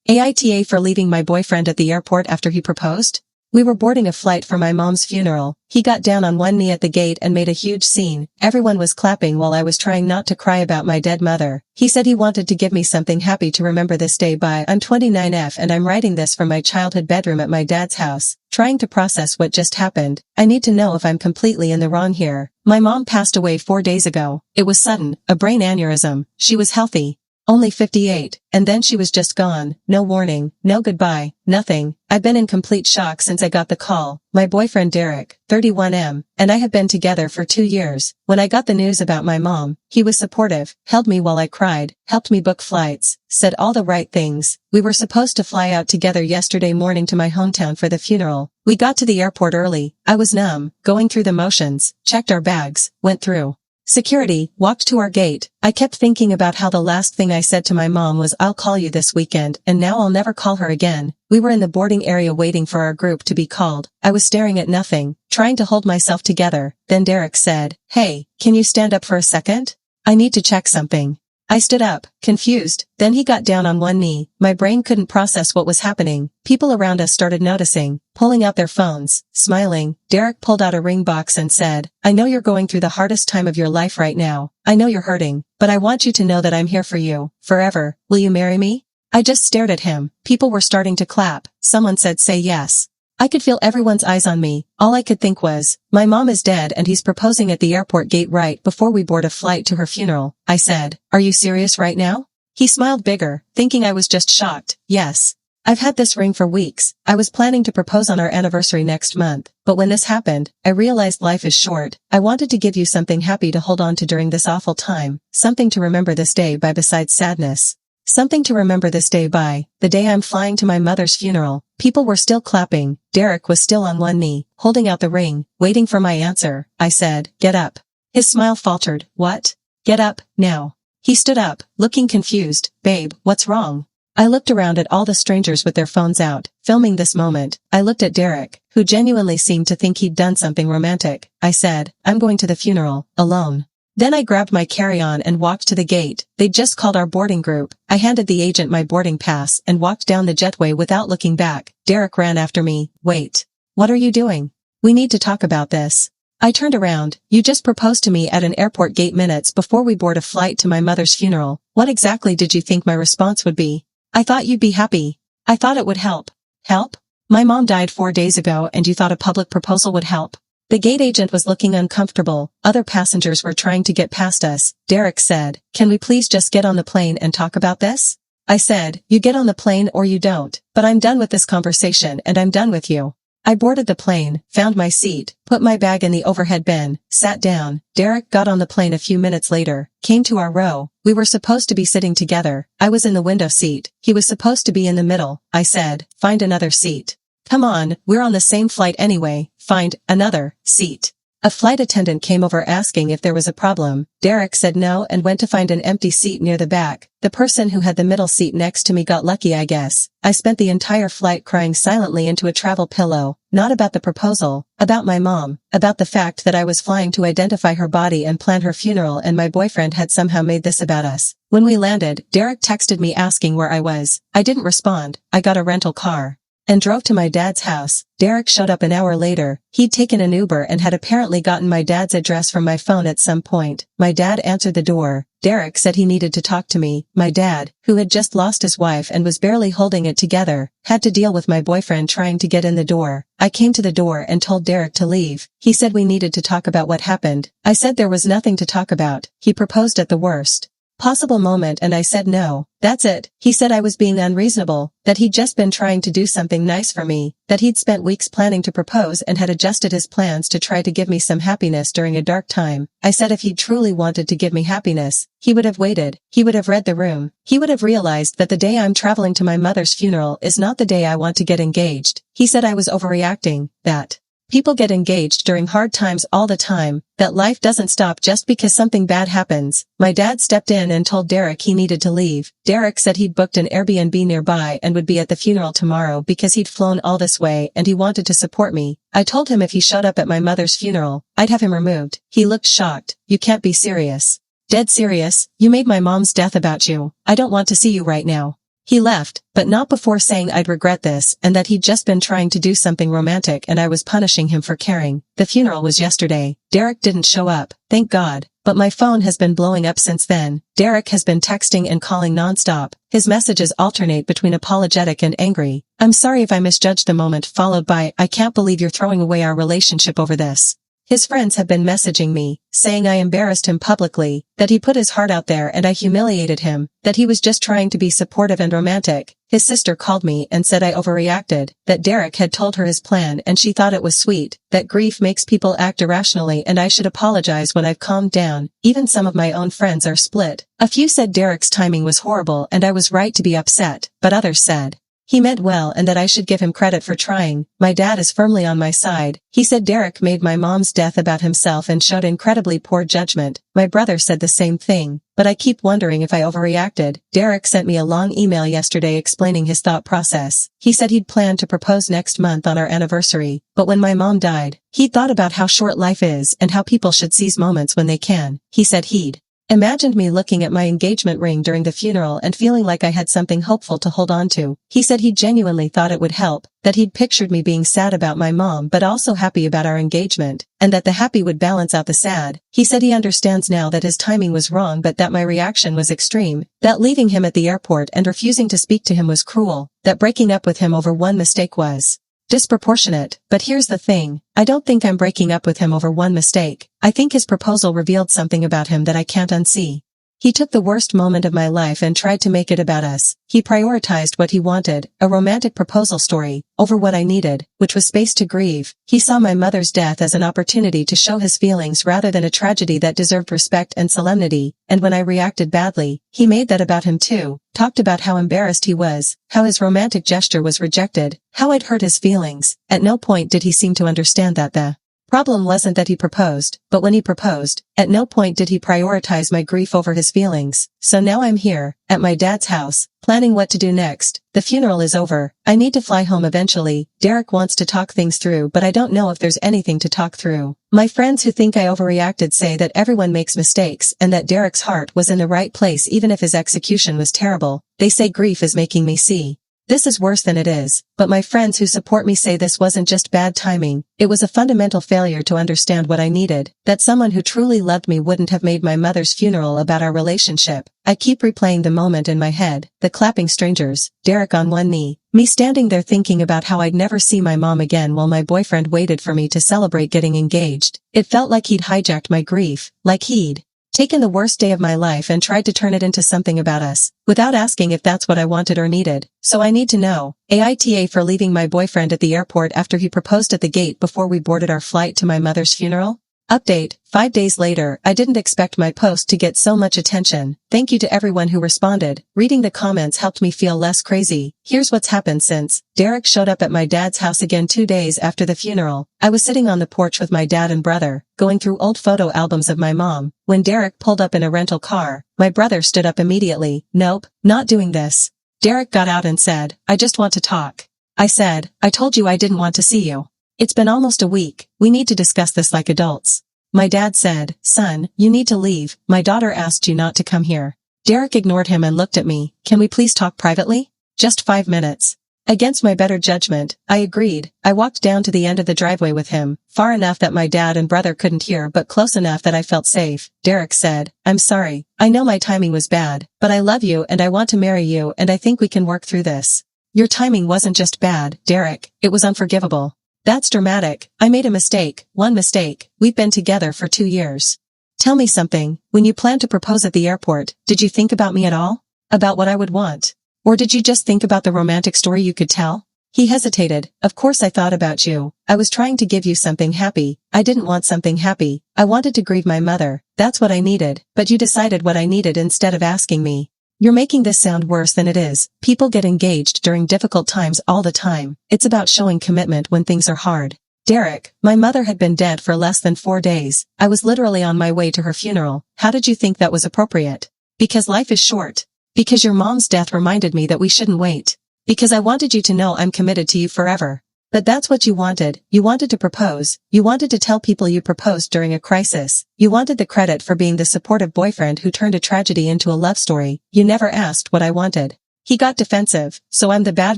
AITA for leaving my boyfriend at the airport after he proposed? We were boarding a flight for my mom's funeral. He got down on one knee at the gate and made a huge scene. Everyone was clapping while I was trying not to cry about my dead mother. He said he wanted to give me something happy to remember this day by. I'm 29F and I'm writing this from my childhood bedroom at my dad's house, trying to process what just happened. I need to know if I'm completely in the wrong here. My mom passed away 4 days ago. It was sudden, a brain aneurysm. She was healthy. Only 58, and then she was just gone, no warning, no goodbye, nothing. I've been in complete shock since I got the call. My boyfriend Derek, 31M, and I have been together for 2 years. When I got the news about my mom, he was supportive, held me while I cried, helped me book flights, said all the right things. We were supposed to fly out together yesterday morning to my hometown for the funeral. We got to the airport early. I was numb, going through the motions, checked our bags, went through security, walked to our gate. I kept thinking about how the last thing I said to my mom was I'll call you this weekend, and now I'll never call her again. We were in the boarding area waiting for our group to be called. I was staring at nothing, trying to hold myself together. Then Derek said, "Hey, can you stand up for a second? I need to check something." I stood up, confused. Then he got down on one knee. My brain couldn't process what was happening. People around us started noticing, pulling out their phones, smiling. Derek pulled out a ring box and said, "I know you're going through the hardest time of your life right now. I know you're hurting, but I want you to know that I'm here for you, forever. Will you marry me?" I just stared at him. People were starting to clap. Someone said, "Say yes." I could feel everyone's eyes on me. All I could think was, my mom is dead and he's proposing at the airport gate right before we board a flight to her funeral. I said, "Are you serious right now?" He smiled bigger, thinking I was just shocked. "Yes. I've had this ring for weeks. I was planning to propose on our anniversary next month. But when this happened, I realized life is short. I wanted to give you something happy to hold on to during this awful time. Something to remember this day by besides sadness. Something to remember this day by, the day I'm flying to my mother's funeral." People were still clapping. Derek was still on one knee, holding out the ring, waiting for my answer. I said, "Get up." His smile faltered. "What?" "Get up, now." He stood up, looking confused. "Babe, what's wrong?" I looked around at all the strangers with their phones out, filming this moment. I looked at Derek, who genuinely seemed to think he'd done something romantic. I said, "I'm going to the funeral, alone." Then I grabbed my carry-on and walked to the gate. They'd just called our boarding group. I handed the agent my boarding pass and walked down the jetway without looking back. Derek ran after me. "Wait. What are you doing? We need to talk about this." I turned around. "You just proposed to me at an airport gate minutes before we board a flight to my mother's funeral. What exactly did you think my response would be?" "I thought you'd be happy. I thought it would help." "Help? My mom died 4 days ago and you thought a public proposal would help?" The gate agent was looking uncomfortable. Other passengers were trying to get past us. Derek said, "Can we please just get on the plane and talk about this?" I said, "You get on the plane or you don't, but I'm done with this conversation and I'm done with you." I boarded the plane, found my seat, put my bag in the overhead bin, sat down. Derek got on the plane a few minutes later, came to our row. We were supposed to be sitting together. I was in the window seat. He was supposed to be in the middle. I said, "Find another seat." "Come on, we're on the same flight anyway. Find another seat." A flight attendant came over asking if there was a problem. Derek said no and went to find an empty seat near the back. The person who had the middle seat next to me got lucky, I guess. I spent the entire flight crying silently into a travel pillow, not about the proposal, about my mom, about the fact that I was flying to identify her body and plan her funeral and my boyfriend had somehow made this about us. When we landed, Derek texted me asking where I was. I didn't respond. I got a rental car and drove to my dad's house. Derek showed up an hour later. He'd taken an Uber and had apparently gotten my dad's address from my phone at some point. My dad answered the door. Derek said he needed to talk to me. My dad, who had just lost his wife and was barely holding it together, had to deal with my boyfriend trying to get in the door. I came to the door and told Derek to leave. He said we needed to talk about what happened. I said there was nothing to talk about. He proposed at the worst possible moment and I said no. That's it. He said I was being unreasonable, that he'd just been trying to do something nice for me, that he'd spent weeks planning to propose and had adjusted his plans to try to give me some happiness during a dark time. I said if he truly wanted to give me happiness, he would have waited. He would have read the room. He would have realized that the day I'm traveling to my mother's funeral is not the day I want to get engaged. He said I was overreacting, that people get engaged during hard times all the time, that life doesn't stop just because something bad happens. My dad stepped in and told Derek he needed to leave. Derek said he'd booked an Airbnb nearby and would be at the funeral tomorrow because he'd flown all this way and he wanted to support me. I told him if he showed up at my mother's funeral, I'd have him removed. He looked shocked. "You can't be serious." "Dead serious. You made my mom's death about you. I don't want to see you right now." He left, but not before saying I'd regret this and that he'd just been trying to do something romantic and I was punishing him for caring. The funeral was yesterday. Derek didn't show up, thank God, but my phone has been blowing up since then. Derek has been texting and calling nonstop. His messages alternate between apologetic and angry. I'm sorry if I misjudged the moment, followed by, I can't believe you're throwing away our relationship over this. His friends have been messaging me, saying I embarrassed him publicly, that he put his heart out there and I humiliated him, that he was just trying to be supportive and romantic. His sister called me and said I overreacted, that Derek had told her his plan and she thought it was sweet, that grief makes people act irrationally and I should apologize when I've calmed down. Even some of my own friends are split. A few said Derek's timing was horrible and I was right to be upset, but others said he meant well and that I should give him credit for trying. My dad is firmly on my side. He said Derek made my mom's death about himself and showed incredibly poor judgment. My brother said the same thing, but I keep wondering if I overreacted. Derek sent me a long email yesterday explaining his thought process. He said he'd planned to propose next month on our anniversary, but when my mom died, he thought about how short life is and how people should seize moments when they can. He said he'd imagined me looking at my engagement ring during the funeral and feeling like I had something hopeful to hold on to. He said he genuinely thought it would help, that he'd pictured me being sad about my mom but also happy about our engagement, and that the happy would balance out the sad. He said he understands now that his timing was wrong but that my reaction was extreme, that leaving him at the airport and refusing to speak to him was cruel, that breaking up with him over one mistake was disproportionate. But here's the thing, I don't think I'm breaking up with him over one mistake. I think his proposal revealed something about him that I can't unsee. He took the worst moment of my life and tried to make it about us. He prioritized what he wanted, a romantic proposal story, over what I needed, which was space to grieve. He saw my mother's death as an opportunity to show his feelings rather than a tragedy that deserved respect and solemnity, and when I reacted badly, he made that about him too, talked about how embarrassed he was, how his romantic gesture was rejected, how I'd hurt his feelings. At no point did he seem to understand that the problem wasn't that he proposed, but when he proposed, at no point did he prioritize my grief over his feelings. So now I'm here, at my dad's house, planning what to do next. The funeral is over. I need to fly home eventually. Derek wants to talk things through but I don't know if there's anything to talk through. My friends who think I overreacted say that everyone makes mistakes and that Derek's heart was in the right place even if his execution was terrible. They say grief is making me see this is worse than it is, but my friends who support me say this wasn't just bad timing, it was a fundamental failure to understand what I needed, that someone who truly loved me wouldn't have made my mother's funeral about our relationship. I keep replaying the moment in my head, the clapping strangers, Derek on one knee, me standing there thinking about how I'd never see my mom again while my boyfriend waited for me to celebrate getting engaged. It felt like he'd hijacked my grief, like he'd taken the worst day of my life and tried to turn it into something about us, without asking if that's what I wanted or needed. So I need to know, AITA for leaving my boyfriend at the airport after he proposed at the gate before we boarded our flight to my mother's funeral? Update, 5 days later, I didn't expect my post to get so much attention. Thank you to everyone who responded. Reading the comments helped me feel less crazy. Here's what's happened since. Derek showed up at my dad's house again 2 days after the funeral. I was sitting on the porch with my dad and brother, going through old photo albums of my mom, when Derek pulled up in a rental car. My brother stood up immediately. Nope, not doing this. Derek got out and said, I just want to talk. I said, I told you I didn't want to see you. It's been almost a week. We need to discuss this like adults. My dad said, son, you need to leave. My daughter asked you not to come here. Derek ignored him and looked at me. Can we please talk privately? Just 5 minutes. Against my better judgment, I agreed. I walked down to the end of the driveway with him, far enough that my dad and brother couldn't hear but close enough that I felt safe. Derek said, I'm sorry. I know my timing was bad, but I love you and I want to marry you and I think we can work through this. Your timing wasn't just bad, Derek, it was unforgivable. That's dramatic. I made a mistake, one mistake. We've been together for 2 years. Tell me something, when you planned to propose at the airport, did you think about me at all? About what I would want? Or did you just think about the romantic story you could tell? He hesitated. Of course I thought about you. I was trying to give you something happy. I didn't want something happy. I wanted to grieve my mother. That's what I needed. But you decided what I needed instead of asking me. You're making this sound worse than it is. People get engaged during difficult times all the time. It's about showing commitment when things are hard. Derek, my mother had been dead for less than 4 days. I was literally on my way to her funeral. How did you think that was appropriate? Because life is short. Because your mom's death reminded me that we shouldn't wait. Because I wanted you to know I'm committed to you forever. But that's what you wanted. You wanted to propose. You wanted to tell people you proposed during a crisis. You wanted the credit for being the supportive boyfriend who turned a tragedy into a love story. You never asked what I wanted. He got defensive. So I'm the bad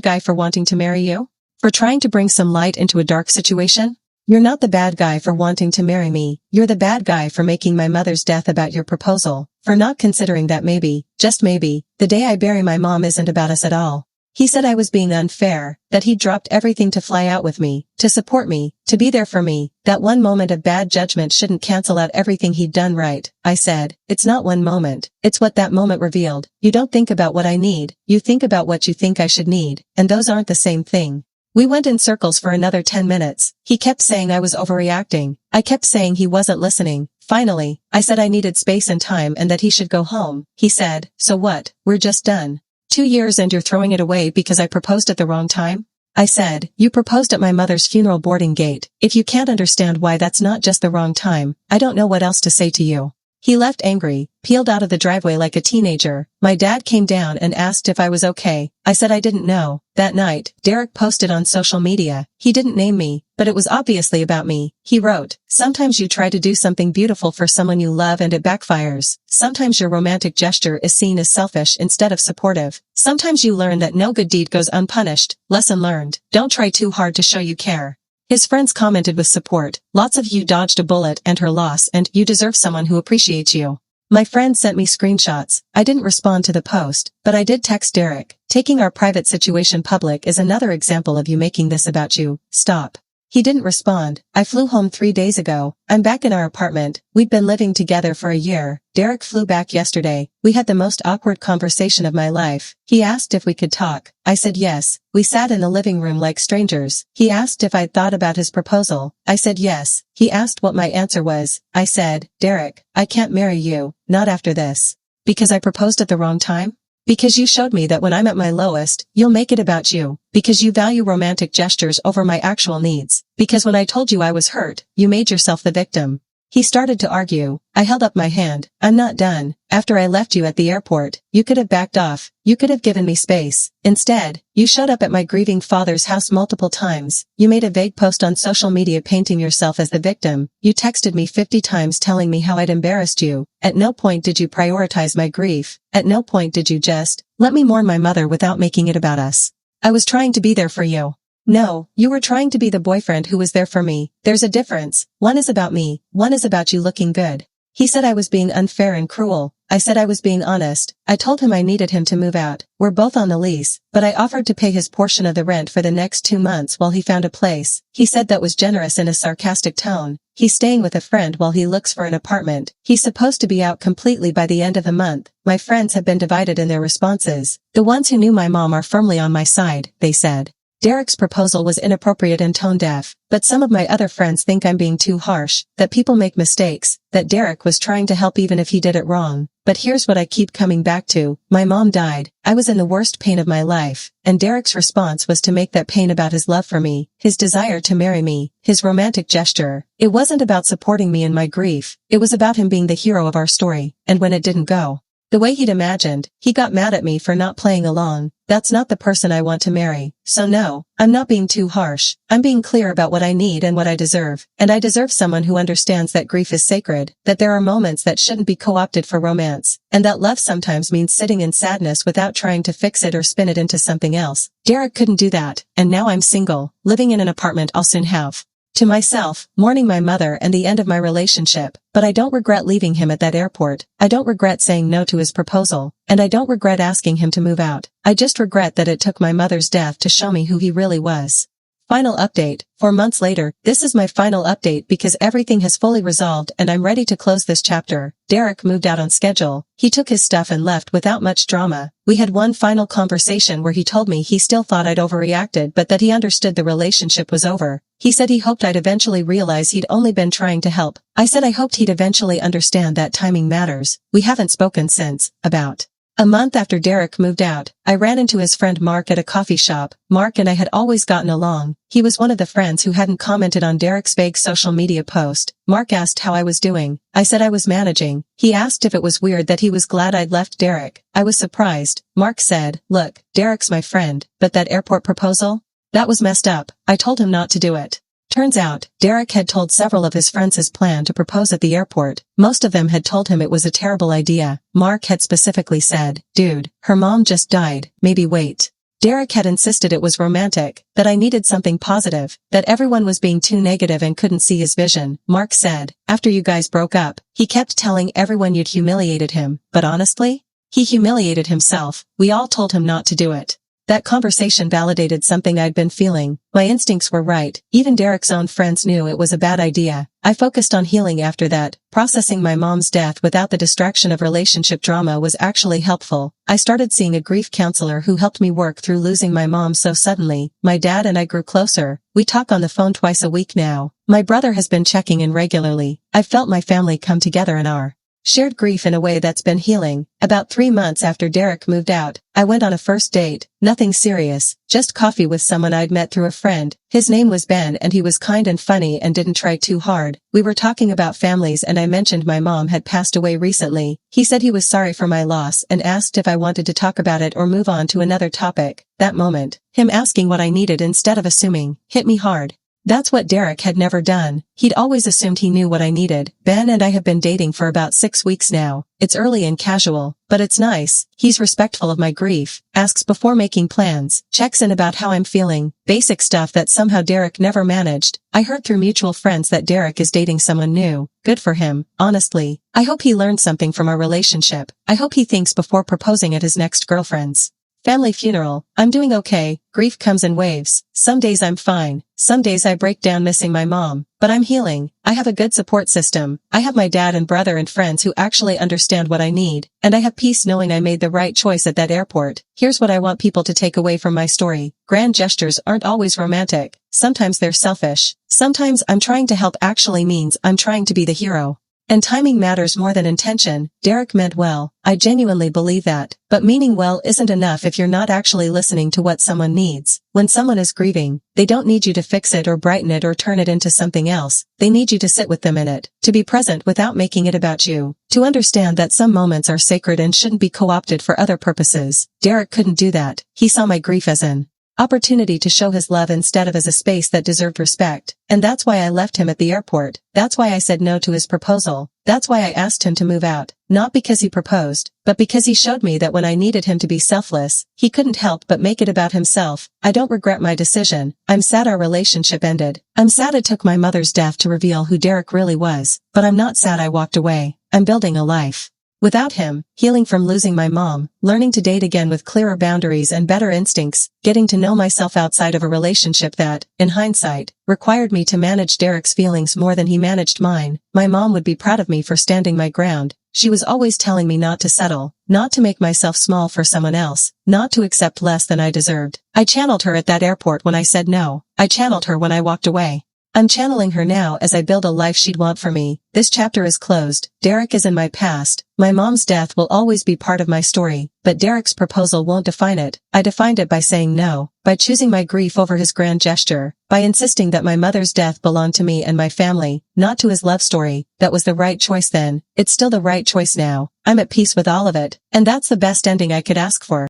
guy for wanting to marry you? For trying to bring some light into a dark situation? You're not the bad guy for wanting to marry me. You're the bad guy for making my mother's death about your proposal. For not considering that maybe, just maybe, the day I bury my mom isn't about us at all. He said I was being unfair, that he'd dropped everything to fly out with me, to support me, to be there for me, that one moment of bad judgment shouldn't cancel out everything he'd done right. I said, it's not one moment, it's what that moment revealed. You don't think about what I need, you think about what you think I should need, and those aren't the same thing. We went in circles for another 10 minutes. He kept saying I was overreacting. I kept saying he wasn't listening. Finally, I said I needed space and time and that he should go home. He said, so what, we're just done. 2 years and you're throwing it away because I proposed at the wrong time? I said, you proposed at my mother's funeral boarding gate. If you can't understand why that's not just the wrong time, I don't know what else to say to you. He left angry, peeled out of the driveway like a teenager. My dad came down and asked if I was okay. I said I didn't know. That night, Derek posted on social media. He didn't name me, but it was obviously about me. He wrote, sometimes you try to do something beautiful for someone you love and it backfires. Sometimes your romantic gesture is seen as selfish instead of supportive. Sometimes you learn that no good deed goes unpunished. Lesson learned. Don't try too hard to show you care. His friends commented with support. Lots of you dodged a bullet and her loss and you deserve someone who appreciates you. My friend sent me screenshots. I didn't respond to the post, but I did text Derek. Taking our private situation public is another example of you making this about you. Stop. He didn't respond. I flew home 3 days ago. I'm back in our apartment. We'd been living together for a year. Derek flew back yesterday. We had the most awkward conversation of my life. He asked if we could talk. I said yes. We sat in the living room like strangers. He asked if I'd thought about his proposal. I said yes. He asked what my answer was. I said, Derek, I can't marry you, not after this. Because I proposed at the wrong time? Because you showed me that when I'm at my lowest, you'll make it about you. Because you value romantic gestures over my actual needs. Because when I told you I was hurt, you made yourself the victim. He started to argue. I held up my hand. I'm not done. After I left you at the airport, you could have backed off. You could have given me space. Instead, you showed up at my grieving father's house multiple times. You made a vague post on social media painting yourself as the victim. You texted me 50 times telling me how I'd embarrassed you. At no point did you prioritize my grief. At no point did you just let me mourn my mother without making it about us. I was trying to be there for you. No, you were trying to be the boyfriend who was there for me. There's a difference. One is about me, one is about you looking good. He said I was being unfair and cruel. I said I was being honest. I told him I needed him to move out. We're both on the lease, but I offered to pay his portion of the rent for the next 2 months while he found a place. He said that was generous in a sarcastic tone. He's staying with a friend while he looks for an apartment. He's supposed to be out completely by the end of the month. My friends have been divided in their responses. The ones who knew my mom are firmly on my side, they said. Derek's proposal was inappropriate and tone-deaf, but some of my other friends think I'm being too harsh, that people make mistakes, that Derek was trying to help even if he did it wrong. But here's what I keep coming back to. My mom died. I was in the worst pain of my life, and Derek's response was to make that pain about his love for me, his desire to marry me, his romantic gesture. It wasn't about supporting me in my grief. It was about him being the hero of our story, and when it didn't go the way he'd imagined, he got mad at me for not playing along. That's not the person I want to marry. So no, I'm not being too harsh. I'm being clear about what I need and what I deserve. And I deserve someone who understands that grief is sacred, that there are moments that shouldn't be co-opted for romance, and that love sometimes means sitting in sadness without trying to fix it or spin it into something else. Derek couldn't do that, and now I'm single, living in an apartment I'll soon have to myself, mourning my mother and the end of my relationship, but I don't regret leaving him at that airport. I don't regret saying no to his proposal, and I don't regret asking him to move out. I just regret that it took my mother's death to show me who he really was. Final update. 4 months later, this is my final update because everything has fully resolved and I'm ready to close this chapter. Derek moved out on schedule. He took his stuff and left without much drama. We had one final conversation where he told me he still thought I'd overreacted but that he understood the relationship was over. He said he hoped I'd eventually realize he'd only been trying to help. I said I hoped he'd eventually understand that timing matters. We haven't spoken since. About a month after Derek moved out, I ran into his friend Mark at a coffee shop. Mark and I had always gotten along. He was one of the friends who hadn't commented on Derek's vague social media post. Mark asked how I was doing. I said I was managing. He asked if it was weird that he was glad I'd left Derek. I was surprised. Mark said, "Look, Derek's my friend, but that airport proposal? That was messed up. I told him not to do it." Turns out, Derek had told several of his friends his plan to propose at the airport. Most of them had told him it was a terrible idea. Mark had specifically said, "Dude, her mom just died, maybe wait." Derek had insisted it was romantic, that I needed something positive, that everyone was being too negative and couldn't see his vision. Mark said, after you guys broke up, he kept telling everyone you'd humiliated him, but honestly, he humiliated himself. We all told him not to do it. That conversation validated something I'd been feeling. My instincts were right. Even Derek's own friends knew it was a bad idea. I focused on healing after that. Processing my mom's death without the distraction of relationship drama was actually helpful. I started seeing a grief counselor who helped me work through losing my mom so suddenly. My dad and I grew closer. We talk on the phone twice a week now. My brother has been checking in regularly. I've felt my family come together in our shared grief in a way that's been healing. About 3 months after Derek moved out, I went on a first date. Nothing serious, just coffee with someone I'd met through a friend. His name was Ben and he was kind and funny and didn't try too hard. We were talking about families and I mentioned my mom had passed away recently. He said he was sorry for my loss and asked if I wanted to talk about it or move on to another topic. That moment, him asking what I needed instead of assuming, hit me hard. That's what Derek had never done. He'd always assumed he knew what I needed. Ben and I have been dating for about 6 weeks now. It's early and casual, but it's nice. He's respectful of my grief, asks before making plans, checks in about how I'm feeling, basic stuff that somehow Derek never managed. I heard through mutual friends that Derek is dating someone new. Good for him, honestly. I hope he learned something from our relationship. I hope he thinks before proposing at his next girlfriend's family funeral. I'm doing okay. Grief comes in waves. Some days I'm fine. Some days I break down missing my mom. But I'm healing. I have a good support system. I have my dad and brother and friends who actually understand what I need. And I have peace knowing I made the right choice at that airport. Here's what I want people to take away from my story. Grand gestures aren't always romantic. Sometimes they're selfish. Sometimes I'm trying to help actually means I'm trying to be the hero. And timing matters more than intention. Derek meant well. I genuinely believe that. But meaning well isn't enough if you're not actually listening to what someone needs. When someone is grieving, they don't need you to fix it or brighten it or turn it into something else. They need you to sit with them in it. To be present without making it about you. To understand that some moments are sacred and shouldn't be co-opted for other purposes. Derek couldn't do that. He saw my grief as an opportunity to show his love instead of as a space that deserved respect. And that's why I left him at the airport. That's why I said no to his proposal. That's why I asked him to move out. Not because he proposed, but because he showed me that when I needed him to be selfless, he couldn't help but make it about himself. I don't regret my decision. I'm sad our relationship ended. I'm sad it took my mother's death to reveal who Derek really was. But I'm not sad I walked away. I'm building a life without him, healing from losing my mom, learning to date again with clearer boundaries and better instincts, getting to know myself outside of a relationship that, in hindsight, required me to manage Derek's feelings more than he managed mine. My mom would be proud of me for standing my ground. She was always telling me not to settle, not to make myself small for someone else, not to accept less than I deserved. I channeled her at that airport when I said no. I channeled her when I walked away. I'm channeling her now as I build a life she'd want for me. This chapter is closed. Derek is in my past. My mom's death will always be part of my story, but Derek's proposal won't define it. I defined it by saying no, by choosing my grief over his grand gesture, by insisting that my mother's death belonged to me and my family, not to his love story. That was the right choice then. It's still the right choice now. I'm at peace with all of it, and that's the best ending I could ask for.